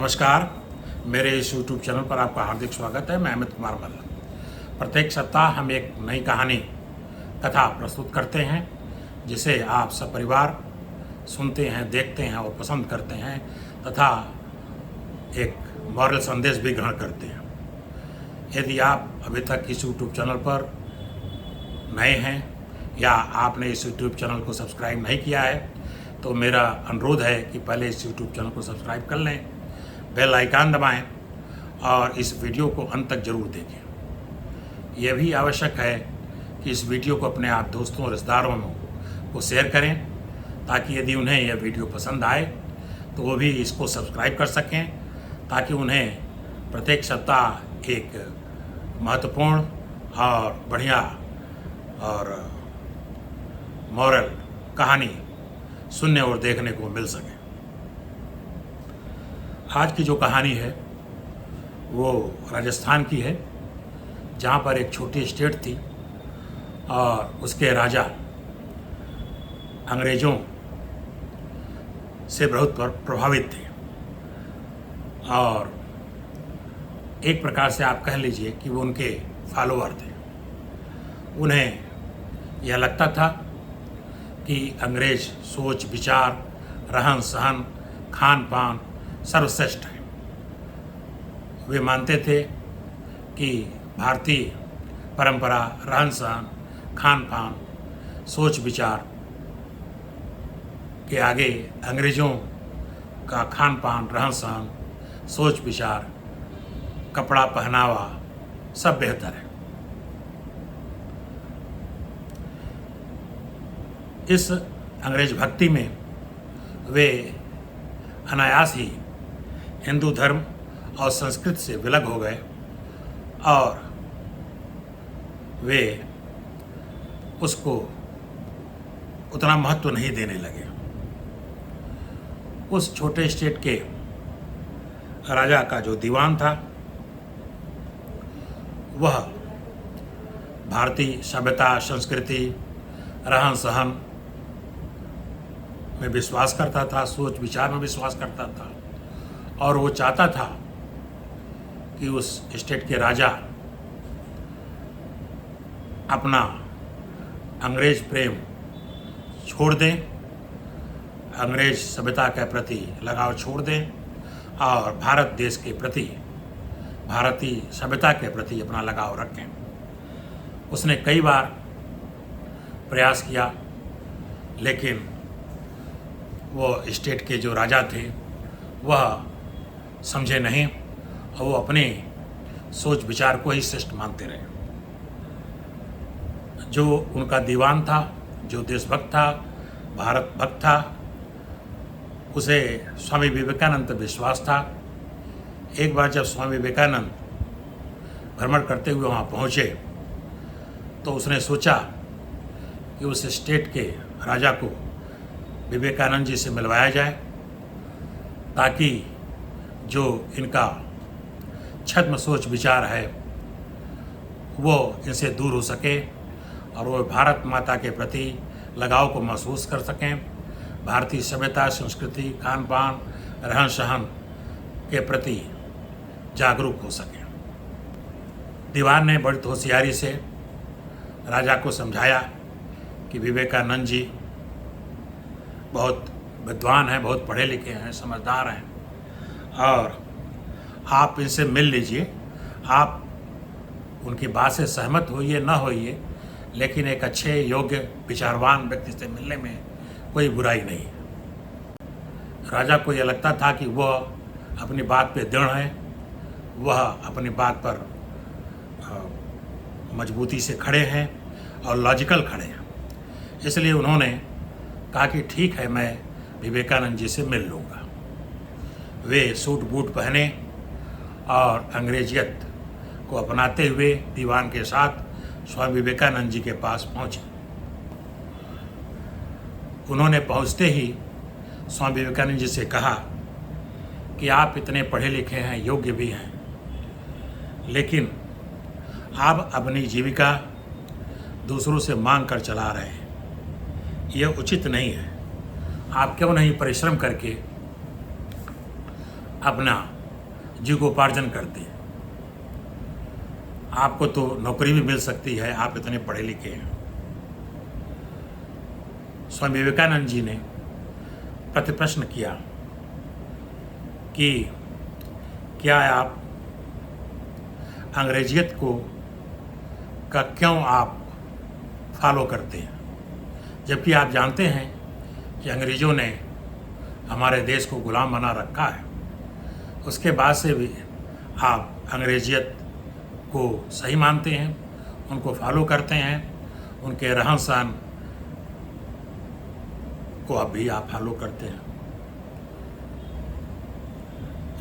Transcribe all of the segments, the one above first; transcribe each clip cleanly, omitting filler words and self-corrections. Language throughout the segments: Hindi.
नमस्कार, मेरे इस यूट्यूब चैनल पर आपका हार्दिक स्वागत है। मैं अमित कुमार मल्ल। प्रत्येक सप्ताह हम एक नई कहानी कथा प्रस्तुत करते हैं जिसे आप सब परिवार सुनते हैं, देखते हैं और पसंद करते हैं तथा एक मॉरल संदेश भी ग्रहण करते हैं। यदि आप अभी तक इस यूट्यूब चैनल पर नए हैं या आपने इस यूट्यूब चैनल को सब्सक्राइब नहीं किया है तो मेरा अनुरोध है कि पहले इस यूट्यूब चैनल को सब्सक्राइब कर लें, बेल आइकन दबाएं और इस वीडियो को अंत तक जरूर देखें। यह भी आवश्यक है कि इस वीडियो को अपने आप दोस्तों और रिश्तेदारों को शेयर करें ताकि यदि उन्हें यह वीडियो पसंद आए तो वो भी इसको सब्सक्राइब कर सकें ताकि उन्हें प्रत्येक सप्ताह एक महत्वपूर्ण और बढ़िया और मॉरल कहानी सुनने और देखने को मिल सके। आज की जो कहानी है वो राजस्थान की है, जहाँ पर एक छोटी स्टेट थी और उसके राजा अंग्रेज़ों से बहुत प्रभावित थे और एक प्रकार से आप कह लीजिए कि वो उनके फॉलोअर थे। उन्हें यह लगता था कि अंग्रेज सोच विचार, रहन सहन, खान पान सर्वश्रेष्ठ है। वे मानते थे कि भारतीय परंपरा, रहन सहन, खान पान, सोच विचार के आगे अंग्रेज़ों का खान पान, रहन सहन, सोच विचार, कपड़ा पहनावा सब बेहतर है। इस अंग्रेज भक्ति में वे अनायास ही हिंदू धर्म और संस्कृति से विलग हो गए और वे उसको उतना महत्व नहीं देने लगे। उस छोटे स्टेट के राजा का जो दीवान था वह भारतीय सभ्यता, संस्कृति, रहन सहन में विश्वास करता था, सोच विचार में विश्वास करता था और वो चाहता था कि उस स्टेट के राजा अपना अंग्रेज प्रेम छोड़ दें, अंग्रेज सभ्यता के प्रति लगाव छोड़ दें और भारत देश के प्रति, भारतीय सभ्यता के प्रति अपना लगाव रखें। उसने कई बार प्रयास किया लेकिन वो स्टेट के जो राजा थे वह समझे नहीं और वो अपने सोच विचार को ही श्रेष्ठ मानते रहे। जो उनका दीवान था, जो देशभक्त था, भारत भक्त था, उसे स्वामी विवेकानंद पर विश्वास था। एक बार जब स्वामी विवेकानंद भ्रमण करते हुए वहाँ पहुँचे तो उसने सोचा कि उस स्टेट के राजा को विवेकानंद जी से मिलवाया जाए ताकि जो इनका छद्म सोच विचार है वो इनसे दूर हो सके और वो भारत माता के प्रति लगाव को महसूस कर सकें, भारतीय सभ्यता, संस्कृति, खान पान, रहन सहन के प्रति जागरूक हो सकें। दीवान ने बड़ी होशियारी से राजा को समझाया कि विवेकानंद जी बहुत विद्वान हैं, बहुत पढ़े लिखे हैं, समझदार हैं और आप इनसे मिल लीजिए। आप उनकी बात से सहमत होइए ना होइए, लेकिन एक अच्छे योग्य विचारवान व्यक्ति से मिलने में कोई बुराई नहीं। राजा को यह लगता था कि वह अपनी बात पे दृढ़ है, वह अपनी बात पर मजबूती से खड़े हैं और लॉजिकल खड़े हैं। इसलिए उन्होंने कहा कि ठीक है, मैं विवेकानंद जी से मिल लूँगा। वे सूट बूट पहने और अंग्रेजियत को अपनाते हुए दीवान के साथ स्वामी विवेकानंद जी के पास पहुँचे। उन्होंने पहुँचते ही स्वामी विवेकानंद जी से कहा कि आप इतने पढ़े लिखे हैं, योग्य भी हैं, लेकिन आप अपनी जीविका दूसरों से मांग कर चला रहे हैं, यह उचित नहीं है। आप क्यों नहीं परिश्रम करके अपना जीविकोपार्जन करते हैं। आपको तो नौकरी भी मिल सकती है, आप इतने पढ़े लिखे हैं। स्वामी विवेकानंद जी ने प्रतिप्रश्न किया कि क्या आप अंग्रेजियत का क्यों आप फॉलो करते हैं, जबकि आप जानते हैं कि अंग्रेज़ों ने हमारे देश को गुलाम बना रखा है। उसके बाद से भी आप अंग्रेजियत को सही मानते हैं, उनको फॉलो करते हैं, उनके रहन सहन को अब भी आप फॉलो करते हैं।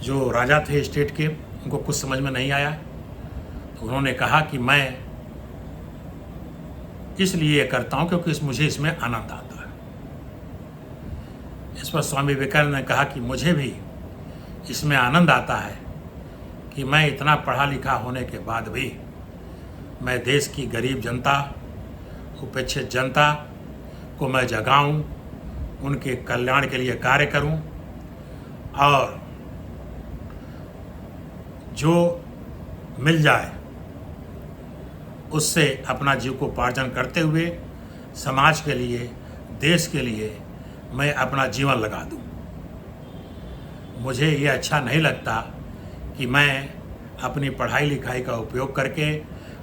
जो राजा थे स्टेट के, उनको कुछ समझ में नहीं आया तो उन्होंने कहा कि मैं इसलिए ये करता हूँ क्योंकि मुझे इसमें आनंद आता है। इस पर स्वामी विवेकानंद ने कहा कि मुझे भी इसमें आनंद आता है कि मैं इतना पढ़ा लिखा होने के बाद भी मैं देश की गरीब जनता, उपेक्षित जनता को मैं जगाऊं, उनके कल्याण के लिए कार्य करूं और जो मिल जाए उससे अपना जीविकोपार्जन करते हुए समाज के लिए, देश के लिए मैं अपना जीवन लगा दूं। मुझे ये अच्छा नहीं लगता कि मैं अपनी पढ़ाई लिखाई का उपयोग करके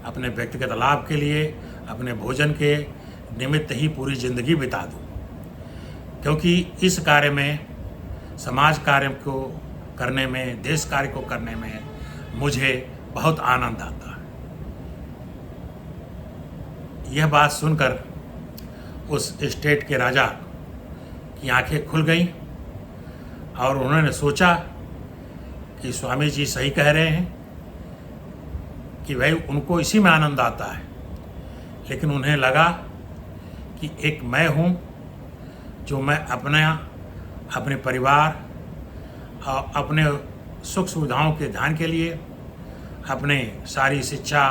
अपने व्यक्तिगत लाभ के लिए, अपने भोजन के निमित्त ही पूरी ज़िंदगी बिता दूं, क्योंकि इस कार्य में, समाज कार्य को करने में, देश कार्य को करने में मुझे बहुत आनंद आता है। यह बात सुनकर उस स्टेट के राजा की आंखें खुल गईं और उन्होंने सोचा कि स्वामी जी सही कह रहे हैं कि भाई उनको इसी में आनंद आता है, लेकिन उन्हें लगा कि एक मैं हूँ जो मैं अपने परिवार और अपने सुख सुविधाओं के ध्यान के लिए अपने सारी शिक्षा,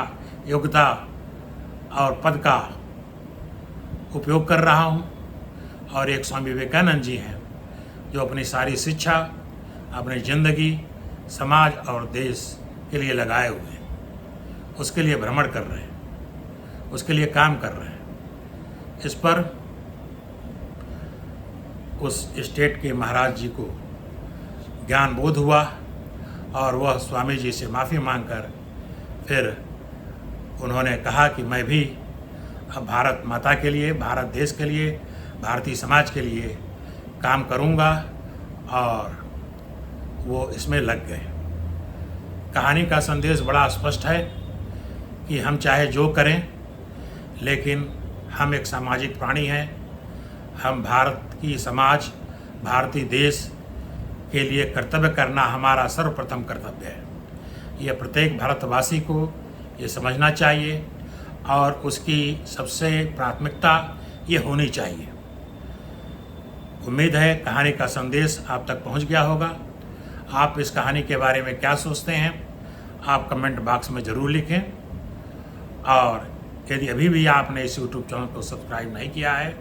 योग्यता और पद का उपयोग कर रहा हूँ, और एक स्वामी विवेकानंद जी हैं जो अपनी सारी शिक्षा, अपनी ज़िंदगी समाज और देश के लिए लगाए हुए हैं, उसके लिए भ्रमण कर रहे हैं, उसके लिए काम कर रहे हैं। इस पर उस स्टेट के महाराज जी को ज्ञान बोध हुआ और वह स्वामी जी से माफ़ी मांगकर फिर उन्होंने कहा कि मैं भी अब भारत माता के लिए, भारत देश के लिए, भारतीय समाज के लिए काम करूंगा, और वो इसमें लग गए। कहानी का संदेश बड़ा स्पष्ट है कि हम चाहे जो करें, लेकिन हम एक सामाजिक प्राणी हैं। हम भारत की समाज, भारतीय देश के लिए कर्तव्य करना हमारा सर्वप्रथम कर्तव्य है। यह प्रत्येक भारतवासी को ये समझना चाहिए और उसकी सबसे प्राथमिकता ये होनी चाहिए। उम्मीद है कहानी का संदेश आप तक पहुंच गया होगा। आप इस कहानी के बारे में क्या सोचते हैं, आप कमेंट बॉक्स में ज़रूर लिखें, और यदि अभी भी आपने इस यूट्यूब चैनल को सब्सक्राइब नहीं किया है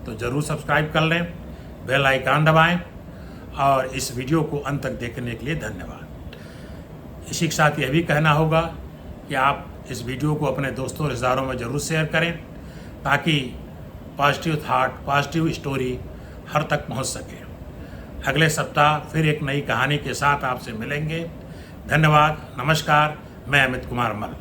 तो ज़रूर सब्सक्राइब कर लें, बेल आइकन दबाएं, और इस वीडियो को अंत तक देखने के लिए धन्यवाद। इसी के साथ यह भी कहना होगा कि आप इस वीडियो को अपने दोस्तों और रिश्तेदारों में ज़रूर शेयर करें, ताकि पॉजिटिव थाट, पॉजिटिव स्टोरी हर तक पहुंच सके। अगले सप्ताह फिर एक नई कहानी के साथ आपसे मिलेंगे। धन्यवाद, नमस्कार। मैं अमित कुमार मल।